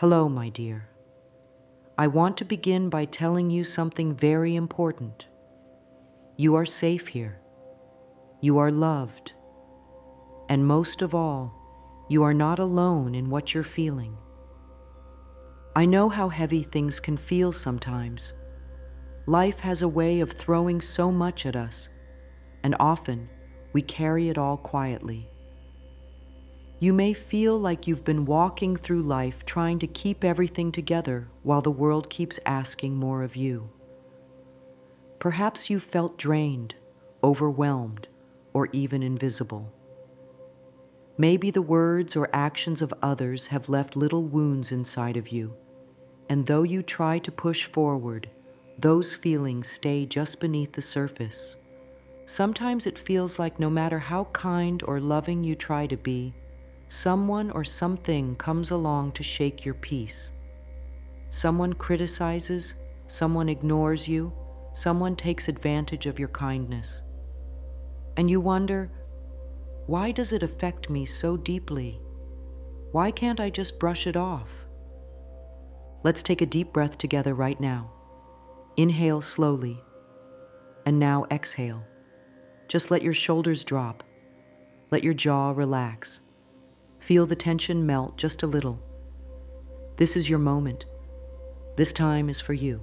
Hello, my dear. I want to begin by telling you something very important. You are safe here. You are loved. And most of all, you are not alone in what you're feeling. I know how heavy things can feel sometimes. Life has a way of throwing so much at us, and often we carry it all quietly. You may feel like you've been walking through life trying to keep everything together while the world keeps asking more of you. Perhaps you felt drained, overwhelmed, or even invisible. Maybe the words or actions of others have left little wounds inside of you, and though you try to push forward, those feelings stay just beneath the surface. Sometimes it feels like no matter how kind or loving you try to be, someone or something comes along to shake your peace. Someone criticizes, someone ignores you, someone takes advantage of your kindness. And you wonder, why does it affect me so deeply? Why can't I just brush it off? Let's take a deep breath together right now. Inhale slowly, and now exhale. Just let your shoulders drop. Let your jaw relax. Feel the tension melt just a little. This is your moment. This time is for you.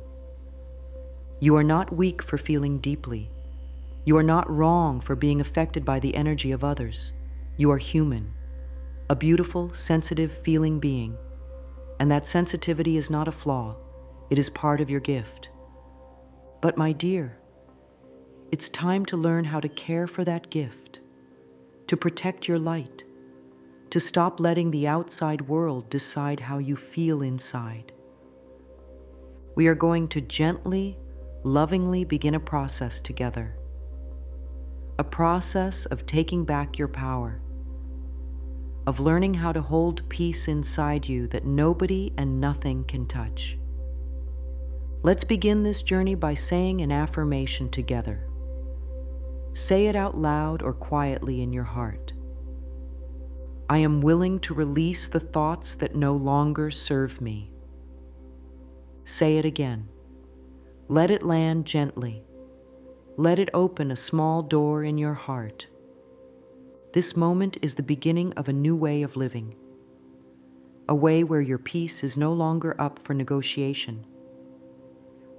You are not weak for feeling deeply. You are not wrong for being affected by the energy of others. You are human, a beautiful, sensitive, feeling being. And that sensitivity is not a flaw. It is part of your gift. But my dear, it's time to learn how to care for that gift, to protect your light, to stop letting the outside world decide how you feel inside. We are going to gently, lovingly begin a process together. A process of taking back your power, of learning how to hold peace inside you that nobody and nothing can touch. Let's begin this journey by saying an affirmation together. Say it out loud or quietly in your heart. I am willing to release the thoughts that no longer serve me. Say it again. Let it land gently. Let it open a small door in your heart. This moment is the beginning of a new way of living, a way where your peace is no longer up for negotiation,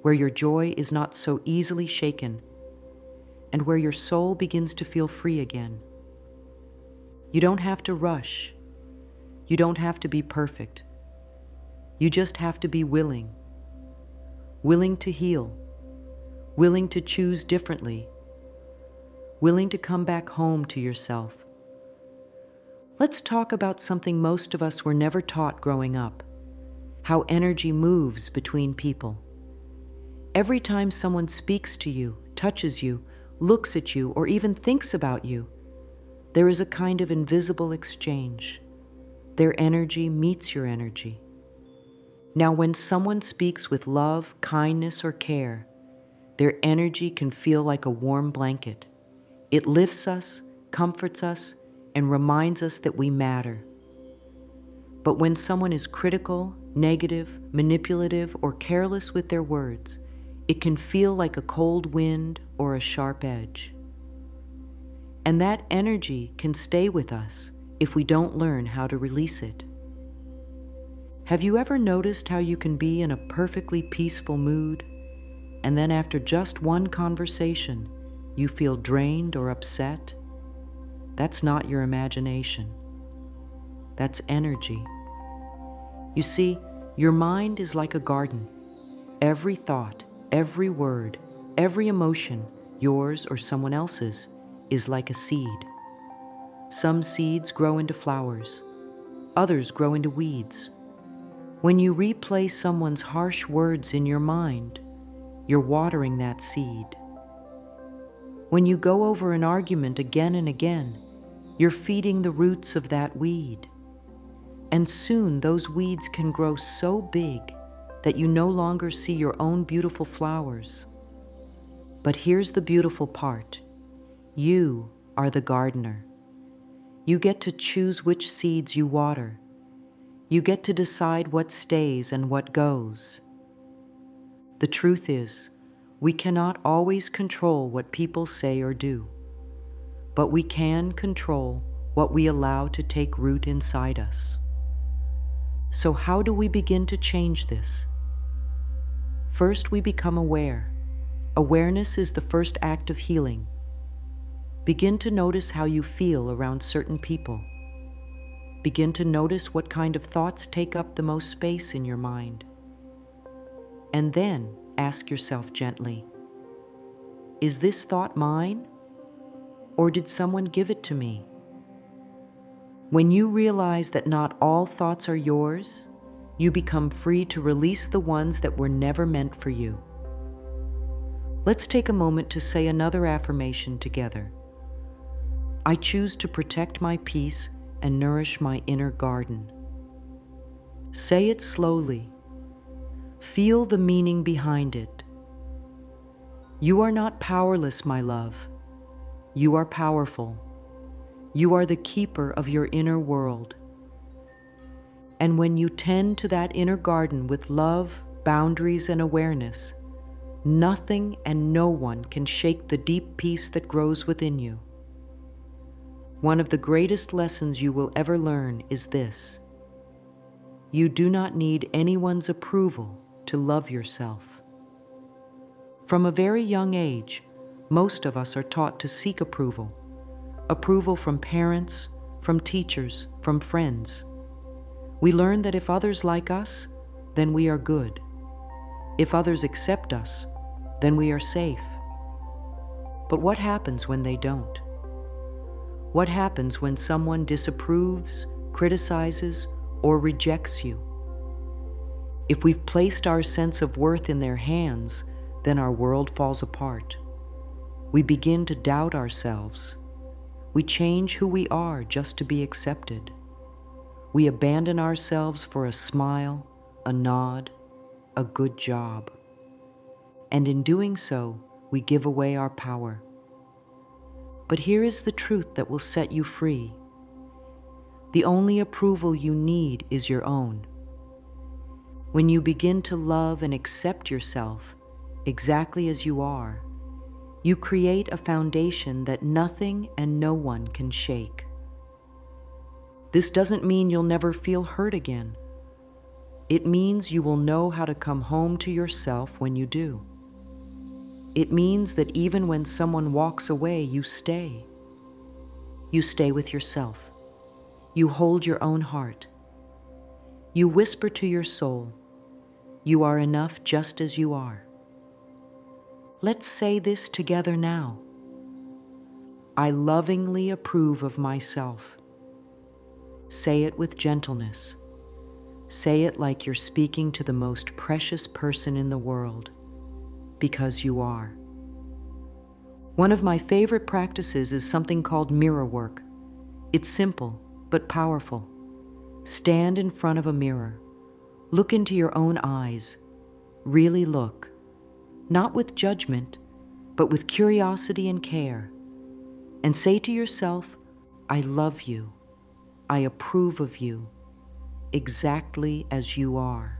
where your joy is not so easily shaken, and where your soul begins to feel free again. You don't have to rush. You don't have to be perfect. You just have to be willing to heal, willing to choose differently, willing to come back home to yourself. Let's talk about something most of us were never taught growing up, how energy moves between people. Every time someone speaks to you, touches you, looks at you, or even thinks about you, there is a kind of invisible exchange. Their energy meets your energy. Now, when someone speaks with love, kindness, or care, their energy can feel like a warm blanket. It lifts us, comforts us, and reminds us that we matter. But when someone is critical, negative, manipulative, or careless with their words, it can feel like a cold wind or a sharp edge. And that energy can stay with us if we don't learn how to release it. Have you ever noticed how you can be in a perfectly peaceful mood, and then after just one conversation, you feel drained or upset? That's not your imagination. That's energy. You see, your mind is like a garden. Every thought, every word, every emotion, yours or someone else's, is like a seed. Some seeds grow into flowers. Others grow into weeds. When you replay someone's harsh words in your mind, you're watering that seed. When you go over an argument again and again, you're feeding the roots of that weed. And soon those weeds can grow so big that you no longer see your own beautiful flowers. But here's the beautiful part. You are the gardener. You get to choose which seeds you water. You get to decide what stays and what goes. The truth is, we cannot always control what people say or do, but we can control what we allow to take root inside us. So how do we begin to change this? First, we become aware. Awareness is the first act of healing. Begin to notice how you feel around certain people. Begin to notice what kind of thoughts take up the most space in your mind. And then ask yourself gently, is this thought mine? Or did someone give it to me? When you realize that not all thoughts are yours, you become free to release the ones that were never meant for you. Let's take a moment to say another affirmation together. I choose to protect my peace and nourish my inner garden. Say it slowly. Feel the meaning behind it. You are not powerless, my love. You are powerful. You are the keeper of your inner world. And when you tend to that inner garden with love, boundaries, and awareness, nothing and no one can shake the deep peace that grows within you. One of the greatest lessons you will ever learn is this: you do not need anyone's approval to love yourself. From a very young age, most of us are taught to seek approval. Approval from parents, from teachers, from friends. We learn that if others like us, then we are good. If others accept us, then we are safe. But what happens when they don't? What happens when someone disapproves, criticizes, or rejects you? If we've placed our sense of worth in their hands, then our world falls apart. We begin to doubt ourselves. We change who we are just to be accepted. We abandon ourselves for a smile, a nod, a good job. And in doing so, we give away our power. But here is the truth that will set you free. The only approval you need is your own. When you begin to love and accept yourself exactly as you are, you create a foundation that nothing and no one can shake. This doesn't mean you'll never feel hurt again. It means you will know how to come home to yourself when you do. It means that even when someone walks away, you stay. You stay with yourself. You hold your own heart. You whisper to your soul, you are enough just as you are. Let's say this together now. I lovingly approve of myself. Say it with gentleness. Say it like you're speaking to the most precious person in the world, because you are. One of my favorite practices is something called mirror work. It's simple, but powerful. Stand in front of a mirror. Look into your own eyes. Really look. Not with judgment, but with curiosity and care. And say to yourself, I love you. I approve of you, exactly as you are.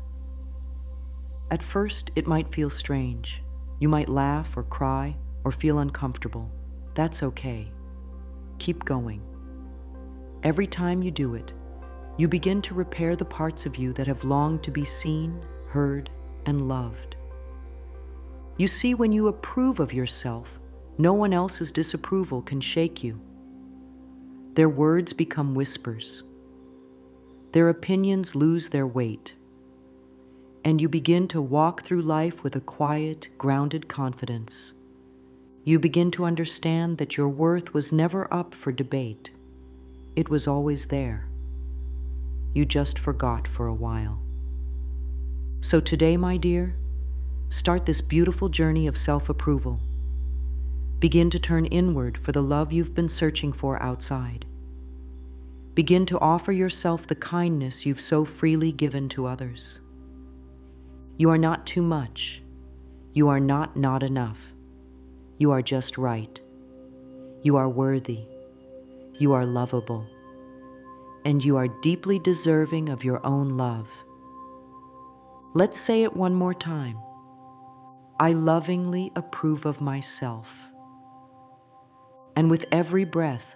At first, it might feel strange. You might laugh or cry or feel uncomfortable. That's okay. Keep going. Every time you do it, you begin to repair the parts of you that have longed to be seen, heard, and loved. You see, when you approve of yourself, no one else's disapproval can shake you. Their words become whispers. Their opinions lose their weight. And you begin to walk through life with a quiet, grounded confidence. You begin to understand that your worth was never up for debate. It was always there. You just forgot for a while. So today, my dear, start this beautiful journey of self-approval. Begin to turn inward for the love you've been searching for outside. Begin to offer yourself the kindness you've so freely given to others. You are not too much. You are not enough. You are just right. You are worthy. You are lovable. and you are deeply deserving of your own love. Let's say it one more time. I lovingly approve of myself. And with every breath,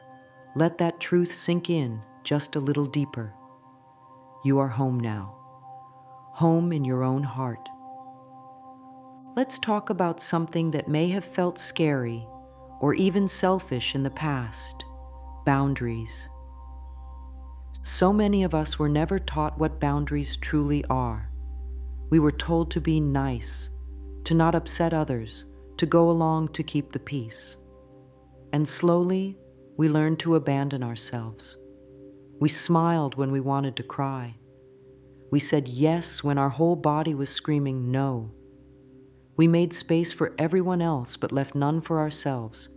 let that truth sink in just a little deeper. You are home now, home in your own heart. Let's talk about something that may have felt scary or even selfish in the past: boundaries. So many of us were never taught what boundaries truly are. We were told to be nice, to not upset others, to go along to keep the peace. And slowly, we learned to abandon ourselves. We smiled when we wanted to cry. We said yes when our whole body was screaming no. We made space for everyone else but left none for ourselves.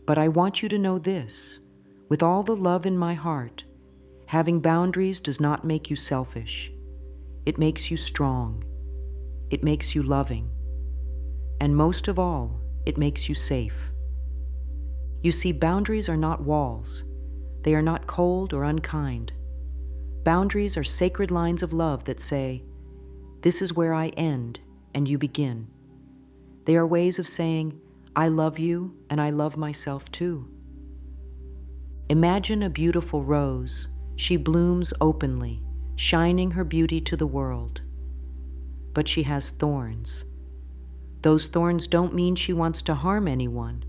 But I want you to know this: with all the love in my heart, having boundaries does not make you selfish. It makes you strong. It makes you loving. And most of all, it makes you safe. You see, boundaries are not walls. They are not cold or unkind. Boundaries are sacred lines of love that say, "This is where I end and you begin." They are ways of saying, "I love you and I love myself too." Imagine a beautiful rose. She blooms openly, shining her beauty to the world. But she has thorns. Those thorns don't mean she wants to harm anyone.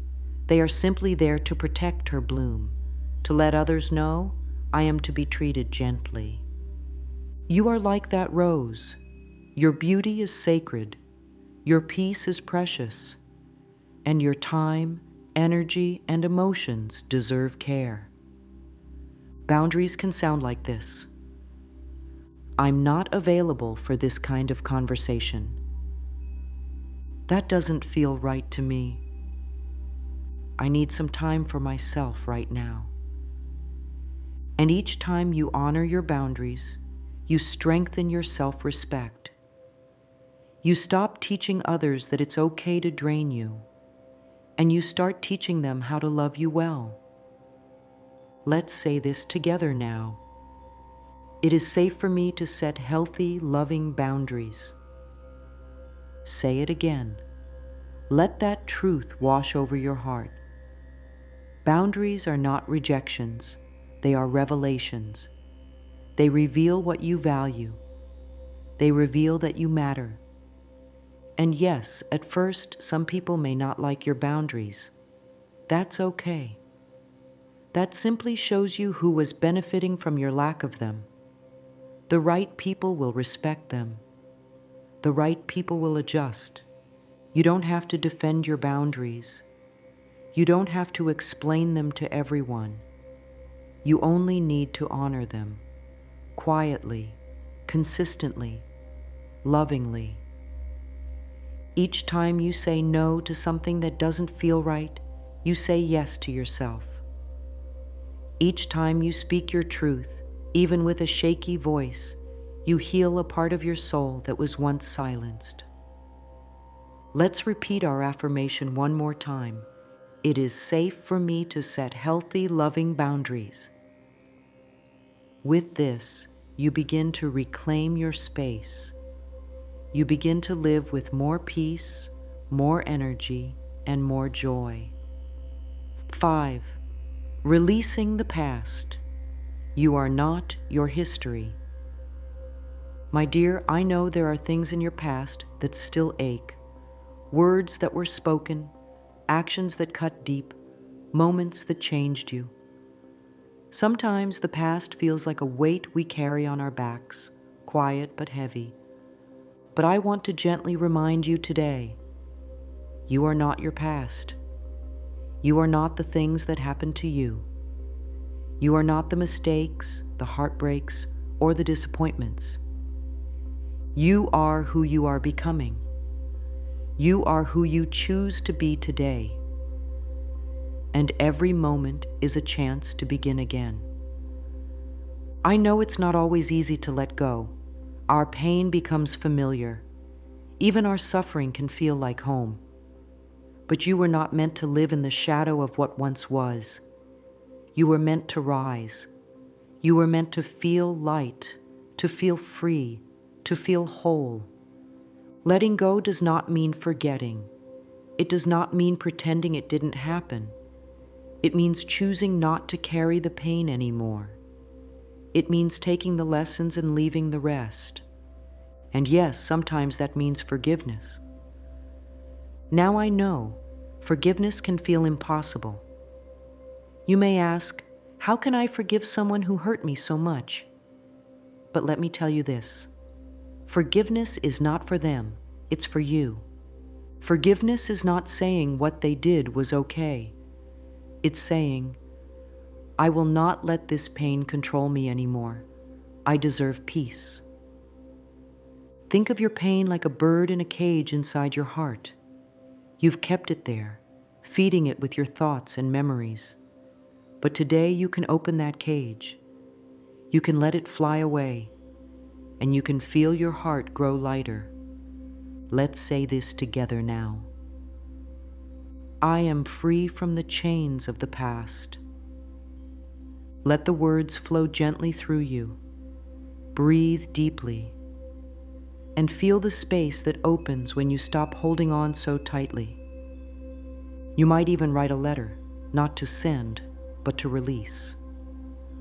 They are simply there to protect her bloom, to let others know I am to be treated gently. You are like that rose. Your beauty is sacred. Your peace is precious. And your time, energy, and emotions deserve care. Boundaries can sound like this: I'm not available for this kind of conversation. That doesn't feel right to me. I need some time for myself right now. And each time you honor your boundaries, you strengthen your self-respect. You stop teaching others that it's okay to drain you, and you start teaching them how to love you well. Let's say this together now. It is safe for me to set healthy, loving boundaries. Say it again. Let that truth wash over your heart. Boundaries are not rejections. They are revelations. They reveal what you value. They reveal that you matter. And yes, at first, some people may not like your boundaries. That's okay. That simply shows you who was benefiting from your lack of them. The right people will respect them. The right people will adjust. You don't have to defend your boundaries. You don't have to explain them to everyone. You only need to honor them, quietly, consistently, lovingly. Each time you say no to something that doesn't feel right, you say yes to yourself. Each time you speak your truth, even with a shaky voice, you heal a part of your soul that was once silenced. Let's repeat our affirmation one more time. It is safe for me to set healthy, loving boundaries. With this, you begin to reclaim your space. You begin to live with more peace, more energy, and more joy. 5. Releasing the past. You are not your history. My dear, I know there are things in your past that still ache. Words that were spoken, actions that cut deep, moments that changed you. Sometimes the past feels like a weight we carry on our backs, quiet but heavy. But I want to gently remind you today, you are not your past. You are not the things that happened to you. You are not the mistakes, the heartbreaks, or the disappointments. You are who you are becoming. You are who you choose to be today. And every moment is a chance to begin again. I know it's not always easy to let go. Our pain becomes familiar. Even our suffering can feel like home. But you were not meant to live in the shadow of what once was. You were meant to rise. You were meant to feel light, to feel free, to feel whole. Letting go does not mean forgetting. It does not mean pretending it didn't happen. It means choosing not to carry the pain anymore. It means taking the lessons and leaving the rest. And yes, sometimes that means forgiveness. Now I know forgiveness can feel impossible. You may ask, how can I forgive someone who hurt me so much? But let me tell you this. Forgiveness is not for them, it's for you. Forgiveness is not saying what they did was okay. It's saying, I will not let this pain control me anymore. I deserve peace. Think of your pain like a bird in a cage inside your heart. You've kept it there, feeding it with your thoughts and memories. But today you can open that cage. You can let it fly away, and you can feel your heart grow lighter. Let's say this together now. I am free from the chains of the past. Let the words flow gently through you. Breathe deeply, and feel the space that opens when you stop holding on so tightly. You might even write a letter, not to send, but to release.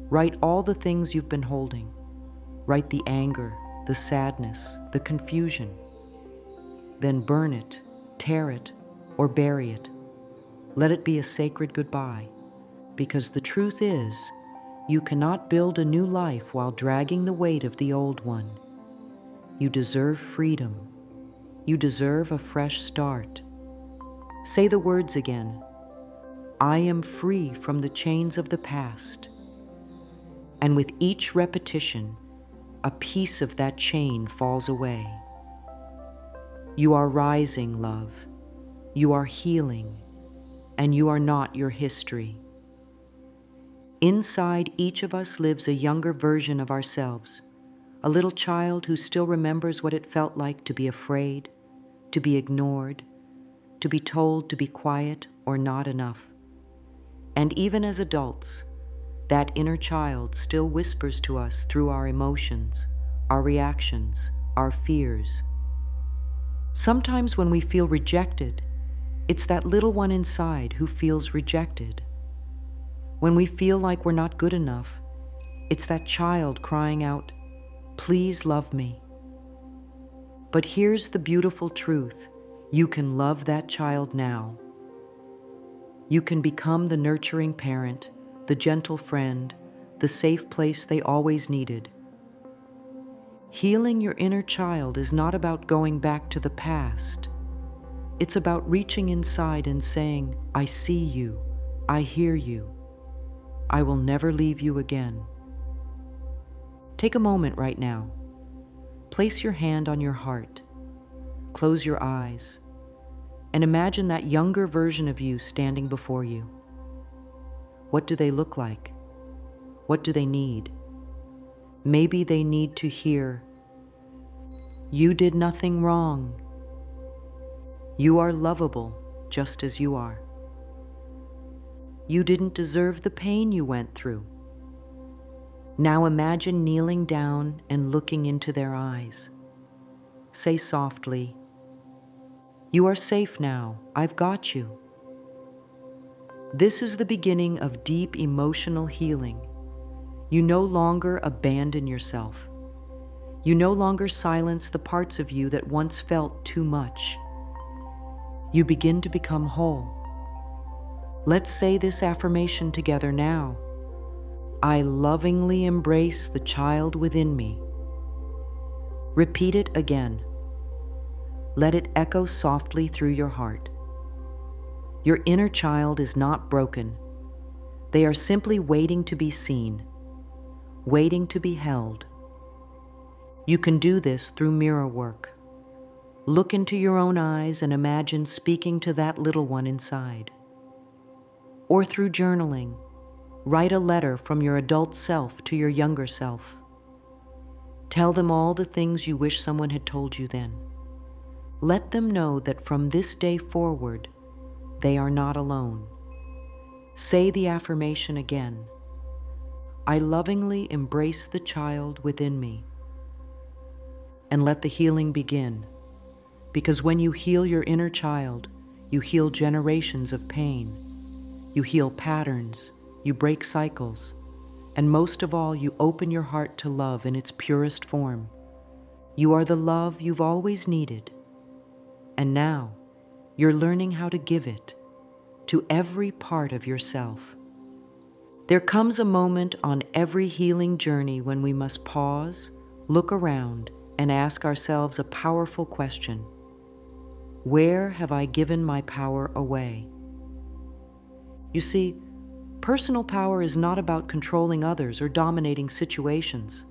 Write all the things you've been holding. Write the anger, the sadness, the confusion. Then burn it, tear it, or bury it. Let it be a sacred goodbye, because the truth is, you cannot build a new life while dragging the weight of the old one. You deserve freedom. You deserve a fresh start. Say the words again. I am free from the chains of the past. And with each repetition, a piece of that chain falls away. You are rising, love. You are healing, and you are not your history. Inside each of us lives a younger version of ourselves, a little child who still remembers what it felt like to be afraid, to be ignored, to be told to be quiet or not enough. And even as adults, that inner child still whispers to us through our emotions, our reactions, our fears. Sometimes when we feel rejected, it's that little one inside who feels rejected. When we feel like we're not good enough, it's that child crying out, please love me. But here's the beautiful truth. You can love that child now. You can become the nurturing parent, the gentle friend, the safe place they always needed. Healing your inner child is not about going back to the past. It's about reaching inside and saying, I see you, I hear you. I will never leave you again. Take a moment right now. Place your hand on your heart. Close your eyes and imagine that younger version of you standing before you. What do they look like? What do they need? Maybe they need to hear, you did nothing wrong. You are lovable just as you are. You didn't deserve the pain you went through. Now imagine kneeling down and looking into their eyes. Say softly, you are safe now, I've got you. This is the beginning of deep emotional healing. You no longer abandon yourself. You no longer silence the parts of you that once felt too much. You begin to become whole. Let's say this affirmation together now. I lovingly embrace the child within me. Repeat it again. Let it echo softly through your heart. Your inner child is not broken. They are simply waiting to be seen, waiting to be held. You can do this through mirror work. Look into your own eyes and imagine speaking to that little one inside. Or through journaling, write a letter from your adult self to your younger self. Tell them all the things you wish someone had told you then. Let them know that from this day forward, they are not alone. Say the affirmation again. I lovingly embrace the child within me and let the healing begin. Because when you heal your inner child, you heal generations of pain. You heal patterns, you break cycles, and most of all, you open your heart to love in its purest form. You are the love you've always needed, and now you're learning how to give it to every part of yourself. There comes a moment on every healing journey when we must pause, look around, and ask ourselves a powerful question. Where have I given my power away? You see, personal power is not about controlling others or dominating situations.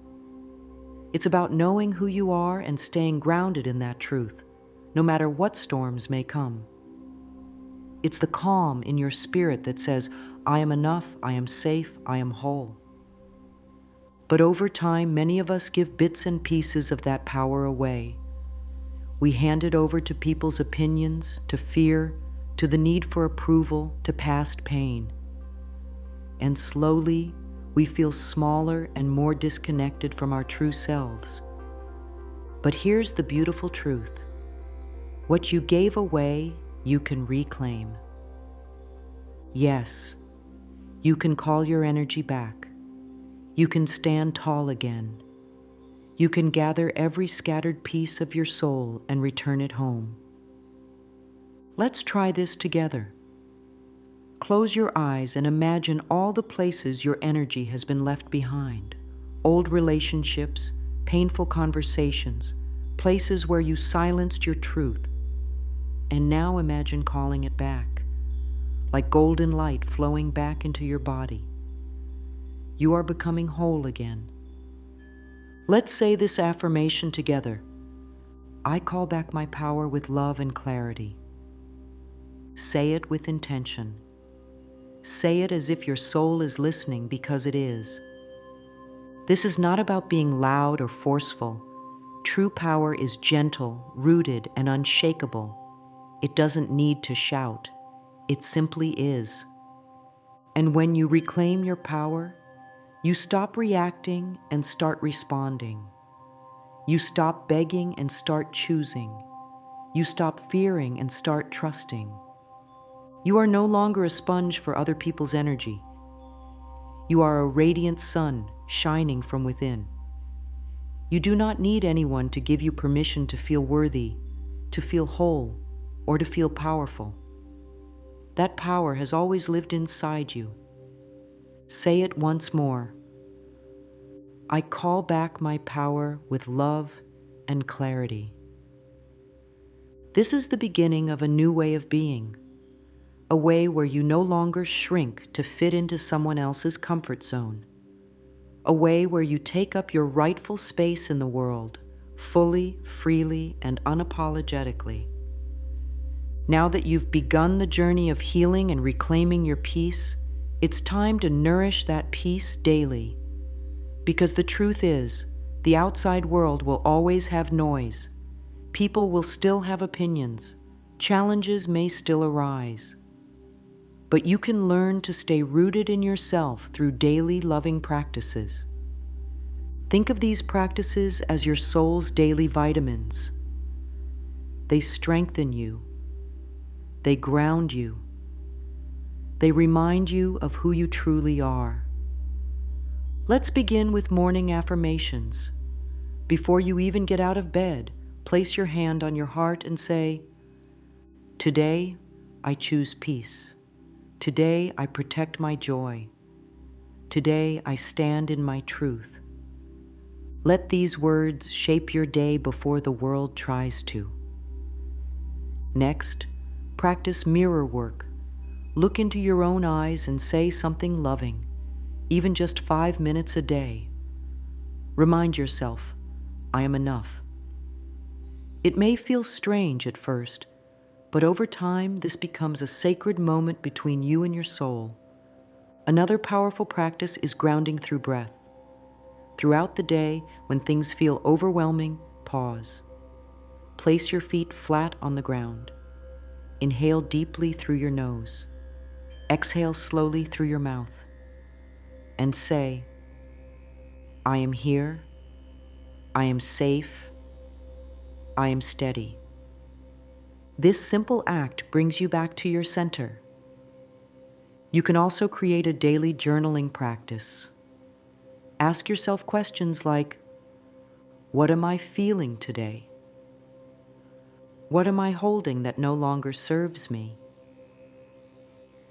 It's about knowing who you are and staying grounded in that truth, no matter what storms may come. It's the calm in your spirit that says, I am enough, I am safe, I am whole. But over time, many of us give bits and pieces of that power away. We hand it over to people's opinions, to fear, to the need for approval, to past pain. And slowly, we feel smaller and more disconnected from our true selves. But here's the beautiful truth. What you gave away, you can reclaim. Yes, you can call your energy back. You can stand tall again. You can gather every scattered piece of your soul and return it home. Let's try this together. Close your eyes and imagine all the places your energy has been left behind. Old relationships, painful conversations, places where you silenced your truth. And now imagine calling it back, like golden light flowing back into your body. You are becoming whole again. Let's say this affirmation together. I call back my power with love and clarity. Say it with intention. Say it as if your soul is listening, because it is. This is not about being loud or forceful. True power is gentle, rooted, and unshakable. It doesn't need to shout. It simply is. And when you reclaim your power, you stop reacting and start responding. You stop begging and start choosing. You stop fearing and start trusting. You are no longer a sponge for other people's energy. You are a radiant sun shining from within. You do not need anyone to give you permission to feel worthy, to feel whole, or to feel powerful. That power has always lived inside you. Say it once more. I call back my power with love and clarity. This is the beginning of a new way of being, a way where you no longer shrink to fit into someone else's comfort zone, a way where you take up your rightful space in the world, fully, freely, and unapologetically. Now that you've begun the journey of healing and reclaiming your peace, it's time to nourish that peace daily. Because the truth is, the outside world will always have noise. People will still have opinions. Challenges may still arise. But you can learn to stay rooted in yourself through daily loving practices. Think of these practices as your soul's daily vitamins. They strengthen you. They ground you. They remind you of who you truly are. Let's begin with morning affirmations. Before you even get out of bed, place your hand on your heart and say, Today, I choose peace. Today, I protect my joy. Today, I stand in my truth. Let these words shape your day before the world tries to. Next, practice mirror work. Look into your own eyes and say something loving, even just 5 minutes a day. Remind yourself, I am enough. It may feel strange at first, but over time, this becomes a sacred moment between you and your soul. Another powerful practice is grounding through breath. Throughout the day, when things feel overwhelming, pause. Place your feet flat on the ground. Inhale deeply through your nose. Exhale slowly through your mouth. And say, I am here. I am safe. I am steady. This simple act brings you back to your center. You can also create a daily journaling practice. Ask yourself questions like, what am I feeling today? What am I holding that no longer serves me?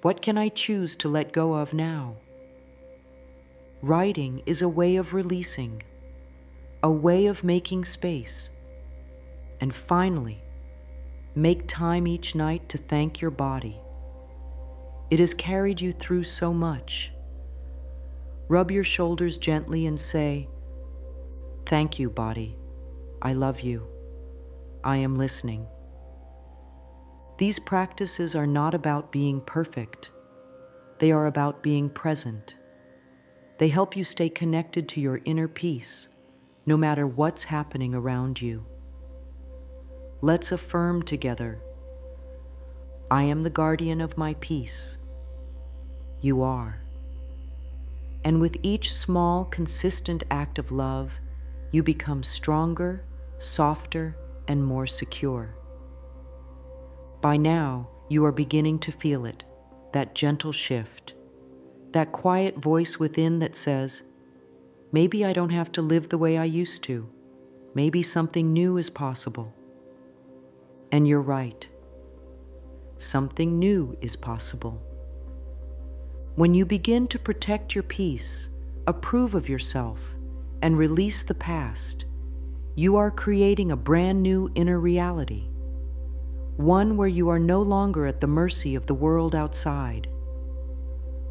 What can I choose to let go of now? Writing is a way of releasing, a way of making space. And finally, make time each night to thank your body. It has carried you through so much. Rub your shoulders gently and say, thank you, body. I love you. I am listening. These practices are not about being perfect. They are about being present. They help you stay connected to your inner peace, no matter what's happening around you. Let's affirm together, I am the guardian of my peace. You are. And with each small, consistent act of love, you become stronger, softer, and more secure. By now, you are beginning to feel it, that gentle shift, that quiet voice within that says, maybe I don't have to live the way I used to. Maybe something new is possible. And you're right. Something new is possible. When you begin to protect your peace, approve of yourself, and release the past, you are creating a brand new inner reality. One where you are no longer at the mercy of the world outside.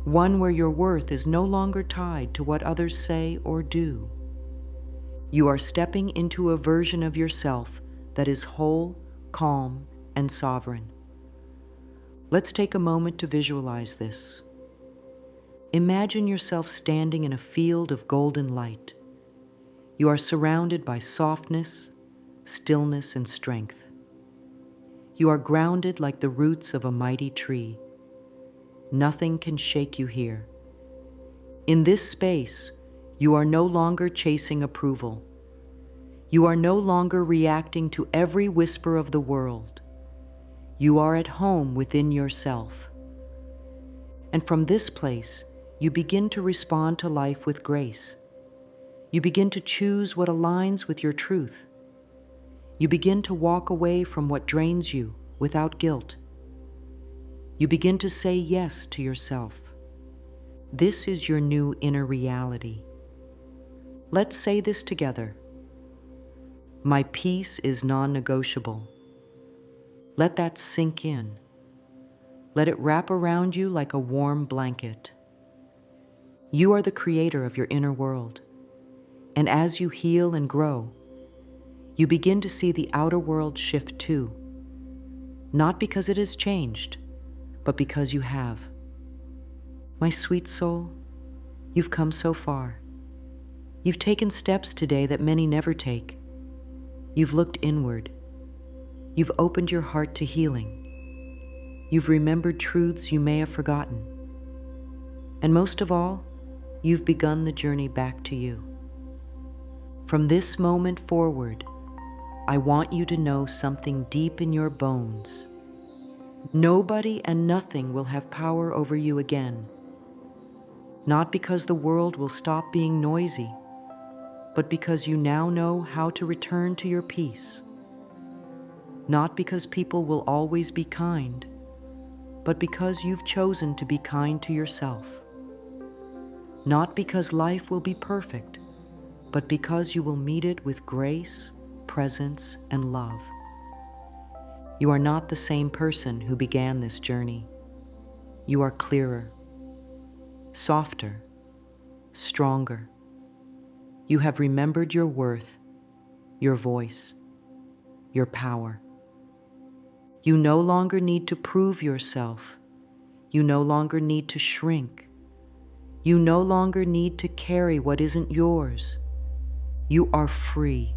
One where your worth is no longer tied to what others say or do. You are stepping into a version of yourself that is whole, calm, and sovereign. Let's take a moment to visualize this. Imagine yourself standing in a field of golden light. You are surrounded by softness, stillness, and strength. You are grounded like the roots of a mighty tree. Nothing can shake you here. In this space, you are no longer chasing approval. You are no longer reacting to every whisper of the world. You are at home within yourself. And from this place, you begin to respond to life with grace. You begin to choose what aligns with your truth. You begin to walk away from what drains you without guilt. You begin to say yes to yourself. This is your new inner reality. Let's say this together. My peace is non-negotiable. Let that sink in. Let it wrap around you like a warm blanket. You are the creator of your inner world. And as you heal and grow, you begin to see the outer world shift too. Not because it has changed, but because you have. My sweet soul, you've come so far. You've taken steps today that many never take. You've looked inward. You've opened your heart to healing. You've remembered truths you may have forgotten. And most of all, you've begun the journey back to you. From this moment forward, I want you to know something deep in your bones. Nobody and nothing will have power over you again. Not because the world will stop being noisy, but because you now know how to return to your peace. Not because people will always be kind, but because you've chosen to be kind to yourself. Not because life will be perfect, but because you will meet it with grace, presence, and love. You are not the same person who began this journey. You are clearer, softer, stronger. You have remembered your worth, your voice, your power. You no longer need to prove yourself. You no longer need to shrink. You no longer need to carry what isn't yours. You are free.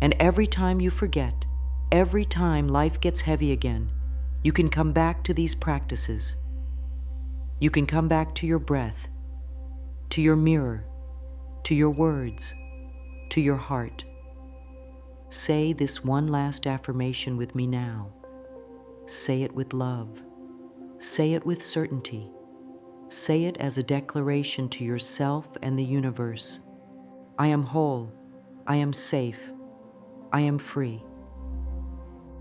And every time you forget, every time life gets heavy again, you can come back to these practices. You can come back to your breath, to your mirror, to your words, to your heart. Say this one last affirmation with me now. Say it with love. Say it with certainty. Say it as a declaration to yourself and the universe. I am whole. I am safe. I am free.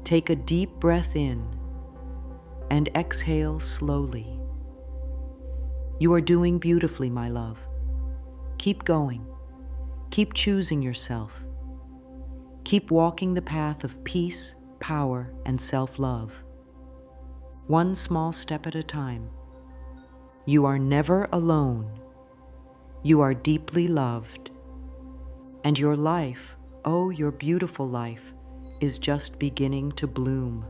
Take a deep breath in and exhale slowly. You are doing beautifully, my love. Keep going. Keep choosing yourself. Keep walking the path of peace, power, and self-love. One small step at a time. You are never alone. You are deeply loved. And your life, oh, your beautiful life, is just beginning to bloom.